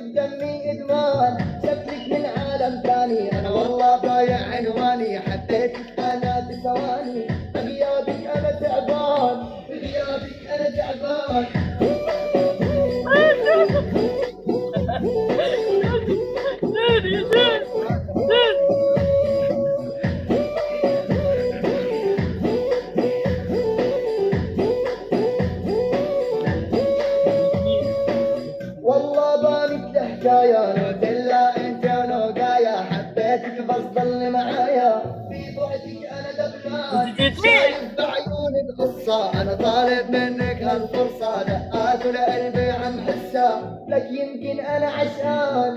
بدمي ادمان، شكلك من عالم ثاني، انا والله ضايع عنواني، حبيتك انا بثواني، بغيابك انا تعبان، بغيابك انا تعبان. والله بالك الحكاية، نوتيلا انت ونوقايا، حبيتك بس ضل معايا، في بعدك انا دبلان، شايف بعيونك قصة، انا طالب منك هالفرصة، دقات لقلبي عم حسها، لك يمكن انا عشقان.